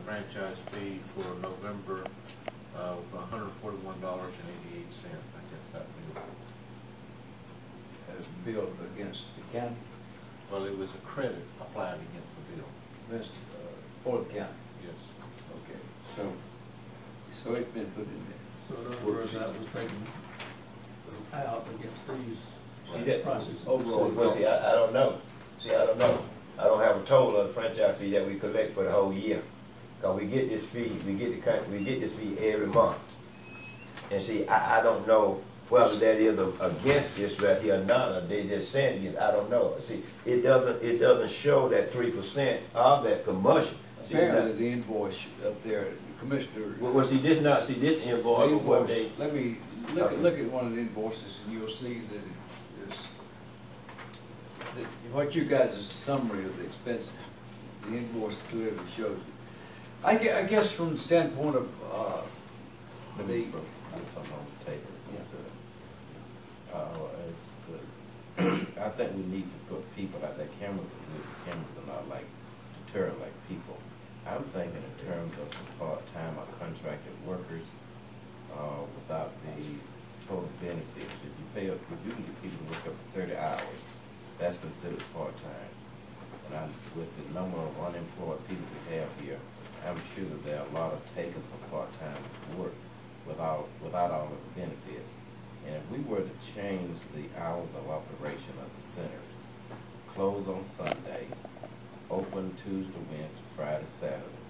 franchise fee for November of $141.88 against that bill. As billed against the county? Well, it was a credit applied against the bill. That's for the county? Yes. Okay, so it's been put in there. So in other words, that was taken out against these See that- prices. Overall, Well, see, I don't know. See, I don't know. I don't have a total of the franchise fee that we collect for the whole year. Cause we get this fee, we get this fee every month. And see, I don't know whether that is against this right here or not, or they just saying it, I don't know. See, it doesn't show that 3% of that commercial. See, apparently the invoice up there, the commissioner. well, see, this invoice, the what invoice, they, let me look at one of the invoices and you'll see that it is, that what you got is a summary of the expense. The invoice clearly shows it. I guess from the standpoint of Let me get something on the table. I think we need to put people out there. Cameras are good. Cameras are not like deter like people. I'm thinking in terms of some part-time or contracted workers without the total benefits. If you can get people to work up to 30 hours, that's considered part-time. And with the number of unemployed people we have here, I'm sure that there are a lot of takers for part-time work without all of the benefits. And if we were to change the hours of operation of the centers, close on Sunday, open Tuesday, Wednesday, Friday, Saturday,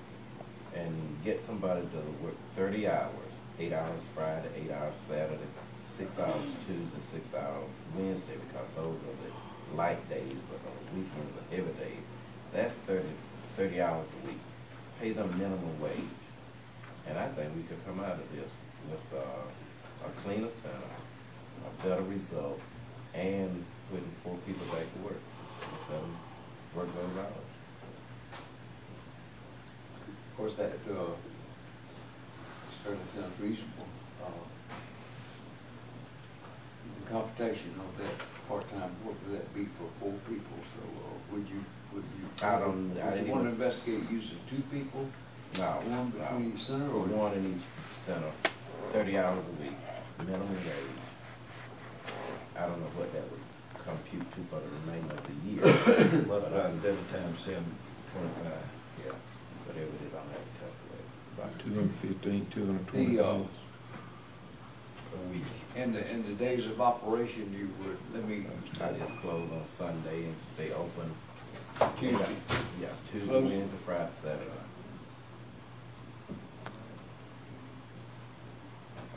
and get somebody to work 30 hours, 8 hours Friday, 8 hours Saturday, 6 hours Tuesday, 6 hours Wednesday, because those are the light days, but on weekends are heavy days. That's 30 hours a week. Pay them minimum wage. And I think we could come out of this with a cleaner center, a better result, and putting 4 people back to work. Let them work those hours. of course, that certainly sounds reasonable. The computation of that part-time work, would that be for 4 people? So would you I didn't want to even- investigate using 2 people? No, One between each center, or one in each center, 30 hours a week, minimum wage. I don't know what that would compute to for the remainder of the year. what about 11 times 725? Yeah, whatever it is, I'll have to calculate. About 215, 220 dollars A week. in the days of operation, you would I just close on Sunday and stay open Tuesday. Yeah, Tuesday, Close. Wednesday, Friday, Saturday.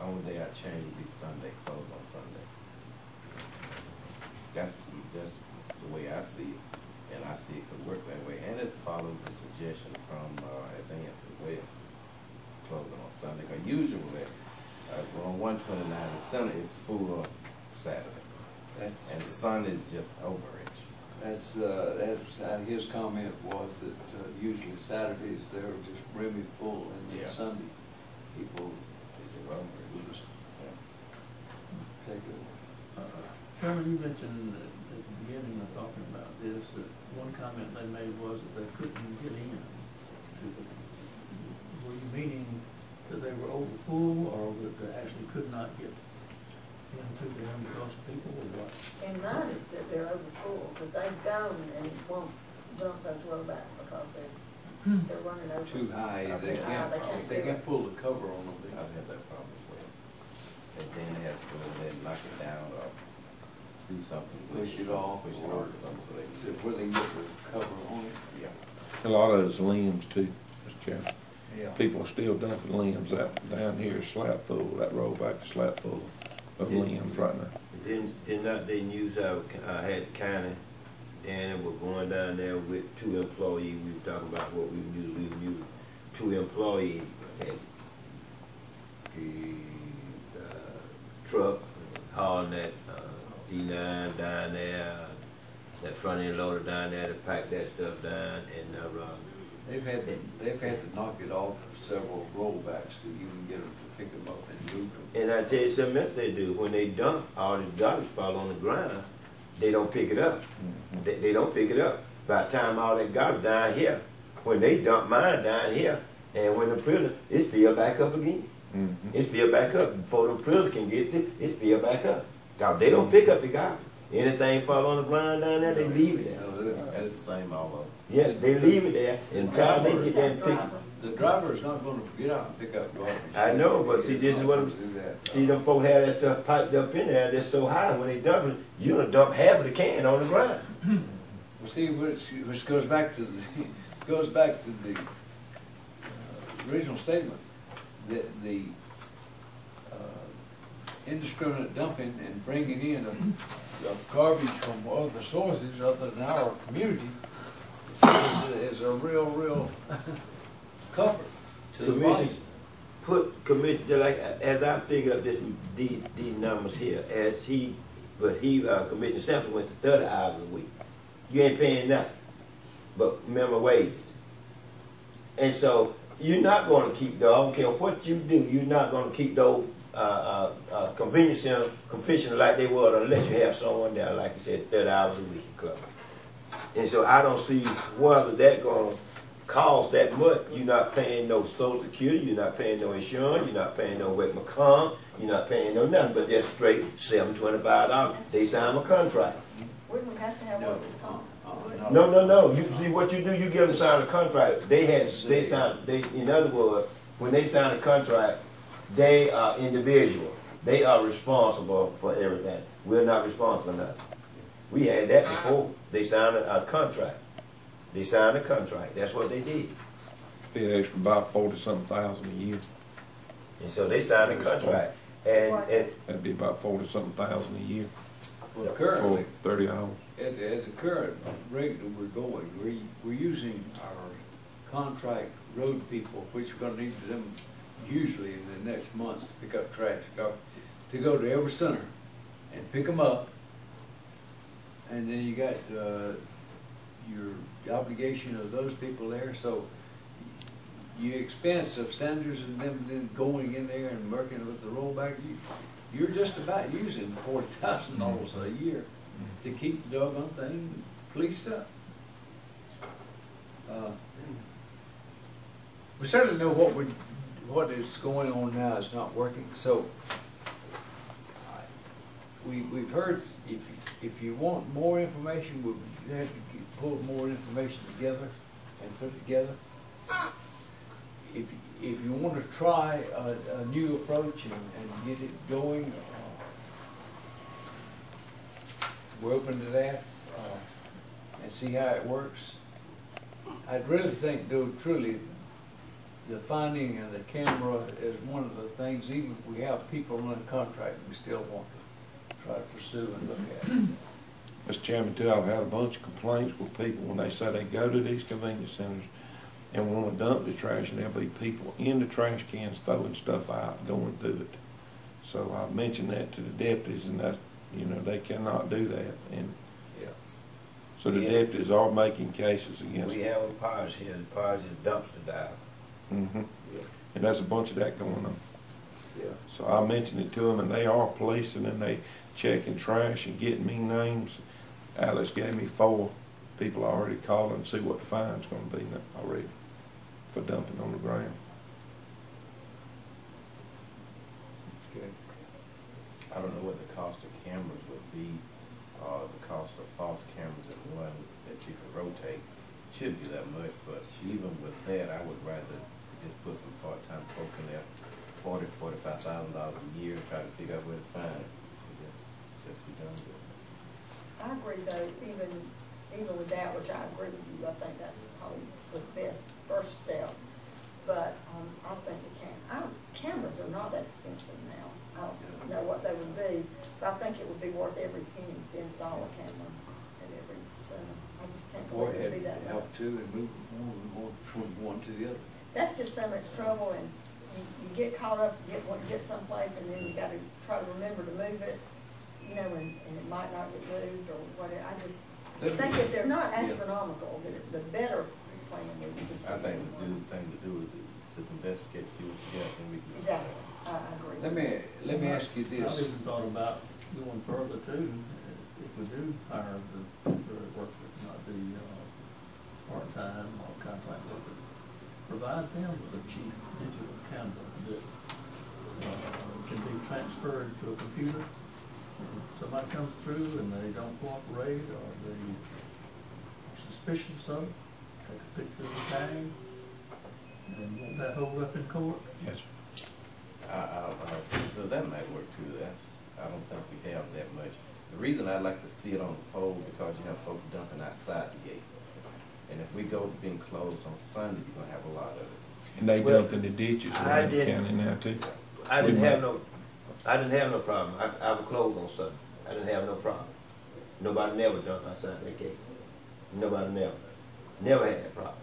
Only day I change would be Sunday, close on Sunday. That's just the way I see it, and I see it could work that way. And it follows the suggestion from Advance as well, closing on Sunday. Because usually, on 129, the center is full Saturday, and Sunday is just overage. That's his comment was that usually Saturdays they're just brimming full, and then Yeah. Sunday people Overage. just take a. Chairman, you mentioned at the beginning of talking about this, that one comment they made was that they couldn't get in. Were you meaning that they were over full, or that they actually could not get into them because of people, or what? And mine is that they're over full, because they've gone and won't dump those roll back because they're running over. Too high, they Too high, they can't pull the cover on them. I've had that problem as well. And then it has to go ahead and knock it down or do something. Push it off, Push it or off or something so they can do it. where they get the cover on it. Yeah. A lot of it's limbs too, Mr. Chairman. Yeah. People are still dumping limbs out down here, slap full, that rollback is slap full of limbs right now. They use I had the county, and we're going down there with 2 employees. We were talking about what we use 2 employees. Had the truck hauling that D9 down there, that front end loader down there to pack that stuff down, and They've had to knock it off several rollbacks to even get them to pick them up and move them. and I tell you something else they do. When they dump, all the garbage fall on the ground. They don't pick it up. They don't pick it up. By the time all that garbage down here, when they dump mine down here, And when the prison, it's filled back up again. Mm-hmm. It's filled back up. Before the prison can get it, it's filled back up. Now, they don't pick up the garbage. Anything fall on the ground down there, they leave it there. That's the same all over. Yeah, they leave it there. And time they get there and pick it. The driver is not gonna get out and pick up garbage. I know, but see, this is what I'm, Do that. see, them folks have that stuff piped up in there, that's so high, when they dump it, you done dump half of the can on the ground. Well, see, which goes back to the, original statement, that the indiscriminate dumping and bringing in of garbage from other sources other than our community is a real comfort to the body. Commission, like, as I figure up these numbers here, Commissioner Sampson went to 30 hours a week. You ain't paying nothing but minimum wages. And so, you're not gonna keep those, I don't care what you do, you're not gonna keep those convenience center confessional like they were unless you have someone there, like you said, 30 hours a week club. And so I don't see whether that gonna cost that much. You're not paying no Social Security, you're not paying no insurance, you're not paying no wet McComb, you're not paying no nothing, but just straight $725. They sign a contract. Wouldn't we have to have what was called? No. You see what you do, you give them sign a contract. They in other words, when they sign a contract, they are individual. They are responsible for everything. We're not responsible for nothing. We had that before. They signed a contract. They signed a contract. That's what they did. Pay extra about 40-something thousand a year. And so they signed a contract. And That'd be about 40-something thousand a year Well, for currently, 30 hours. at the current rate that we're going, we're using our contract road people, which we're gonna need them usually in the next months to pick up trash, to go to every center and pick them up. And then you got your obligation of those people there, so your expense of Sanders and them then going in there and working with the rollback, you're just about using $40,000 a year to keep the doggone thing policed up. We certainly know what is going on now is not working, so we've heard, if you want more information, we'll have to pull more information together and put it together. If you want to try a new approach and get it going, we're open to that and see how it works. I'd really think, though, truly, the finding of the camera is one of the things, even if we have people on a contract, we still want to try to pursue and look at it. Mr. Chairman, too, I've had a bunch of complaints with people when they say they go to these convenience centers and want to dump the trash, and there'll be people in the trash cans throwing stuff out, going through it. So I've mentioned that to the deputies, and that's, they cannot do that. And Yeah. so the deputies are making cases against we them. have a parish here. The parish is dumpster dive. Mm-hmm. Yeah. And that's a bunch of that going on. Yeah. So I mentioned it to them, and they are policing, and they checking trash and getting me names. Alex gave me 4 people already calling and see what the fine's gonna be already for dumping on the ground. Okay. I don't know what the cost of cameras would be, the cost of false cameras and one that you can rotate. Shouldn't be that much, but even with that, I would rather just put some part-time folk in there, $40,000–$45,000 a year, and try to figure out where to find it. Just be done with it. I agree though, even with that, which I agree with you, I think that's probably the best first step. But I think cameras are not that expensive now. I don't know what they would be, but I think it would be worth every penny to install a camera at every center. I just can't Or believe it'd be that much. help too and move more from one to the other. That's just so much trouble, and you get caught up, get someplace, and then you gotta try to remember to move it, and it might not get moved or whatever. I just think if they're not astronomical, the better plan would be just. I think the thing to do is to investigate, see what you got, and we can. Exactly, I agree. Let me ask you I've this. even thought about going further too, if we do hire the workers, not the part-time or contract workers, provide them with a cheap digital camera that can be transferred to a computer. If somebody comes through and they don't cooperate or they are suspicious of it, take a picture of the tag, and won't that hold up in court? Yes. So that might work too. I don't think we have that much. The reason I like to see it on the pole because you have folks dumping outside the gate. And if we go to being closed on Sunday, you're gonna have a lot of it. And they Well, dump in the ditches I around the didn't- county now too. I didn't have no problem. I was closed on Sunday. I didn't have no problem. Nobody never dumped outside that gate. Nobody never had that problem.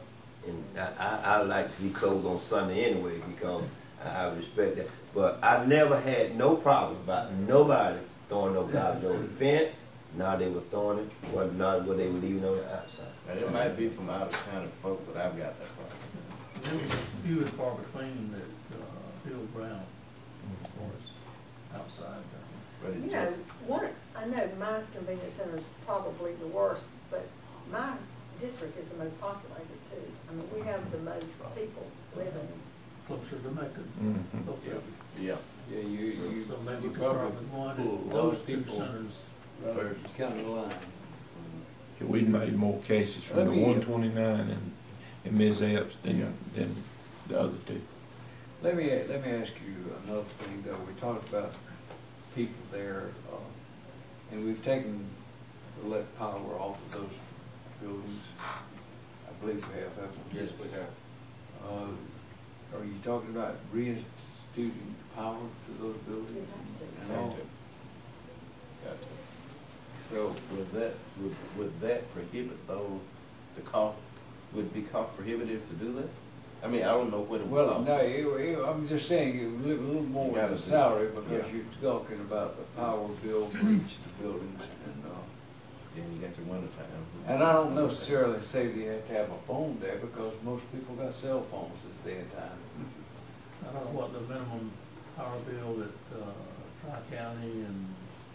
And I like to be closed on Sunday anyway because I respect that. But I never had no problem about nobody throwing no garbage over the fence. Now they were throwing it, not what they were leaving on the outside. And it might be from out of county folk, but I've got that problem. There was few and far between that Bill Brown as far as outside. But it You just, know, I know my convenience center is probably the worst, but my district is the most populated too. I mean, we have the most people living. Closer to Mecca. Mhm. Both of them. yeah. Yeah, you So maybe you we could start probably with one, pull and a lot those of two people centers. versus county line. We've made more cases from Let the me- 129 and Ms. Epps than the other two. Let me ask you another thing though. We talked about people there, and we've taken the lead power off of those buildings. I believe we have, haven't we? Yes, we have. Are you talking about reinstituting power to those buildings and all? Got to. So, Would that prohibit though, the cost, would it be cost prohibitive to do that? I mean, I don't know what it would well, cost. no, I'm just saying you live a little more You in gotta the do- salary because yeah. you're talking about the power bill for each of the buildings and, Then you got your winter time. and I don't necessarily say that you have to have a phone there because most people got cell phones this day and time. I don't know what the minimum power bill at Tri-County and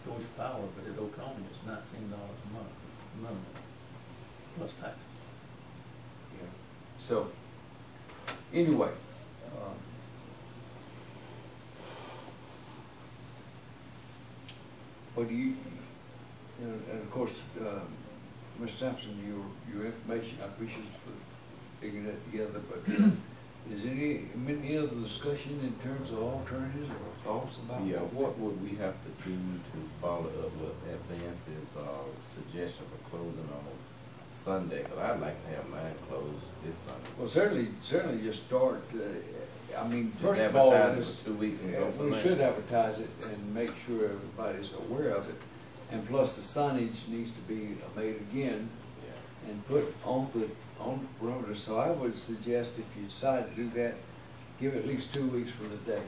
Georgia Power, but at Oconee it's $19 a month, minimum, plus taxes. Yeah. So, anyway, what do you know, and of course, Ms. Sampson, your information, I appreciate you for figuring that together, but is any other discussion in terms of alternatives or thoughts about? Yeah, what would we have to do to follow up with Advance's suggestion for closing on Sunday? Because I'd like to have mine closed this Sunday. Well, certainly just start, I mean, Just first of all, advertise it this- for 2 weeks and go from we there. should advertise it and make sure everybody's aware of it. And plus the signage needs to be made again Yeah. and put on the perimeter. So I would suggest if you decide to do that, give it at least 2 weeks from the day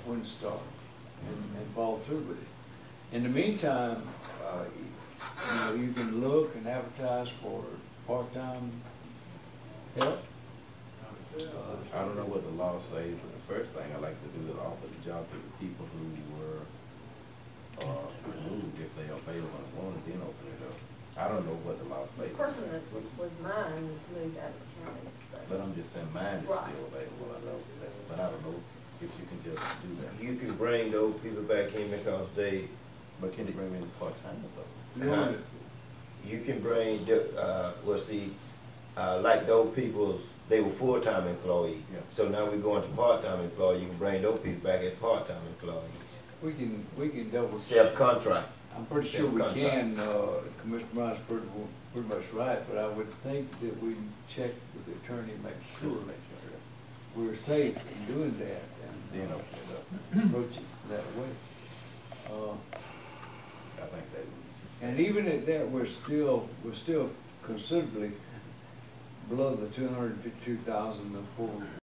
when to start and follow through with it. In the meantime, you can look and advertise for part-time help. I don't know what the law says, but the first thing I like to do is offer the job to the people who were removed if they are available and wanted, then open it up. I don't know what the law The says. person that was mine was moved out of the county. But I'm just saying mine is Right. still available, I know that, but I don't know if you can just do that. You can bring those people back in because But can you bring me in part-time or something? you can bring, like those people's, they were full-time employees. Yeah. So now we're going to part-time employees, you can bring those people back as part-time employees. We can double check. Self-contract. I'm pretty sure we Self-contract. can, Commissioner Brown's pretty much right, but I would think that we check with the attorney, make sure we're safe in doing that Then and open it up. approach it that way. I think that, And even at that, we're still considerably below the 252,000 before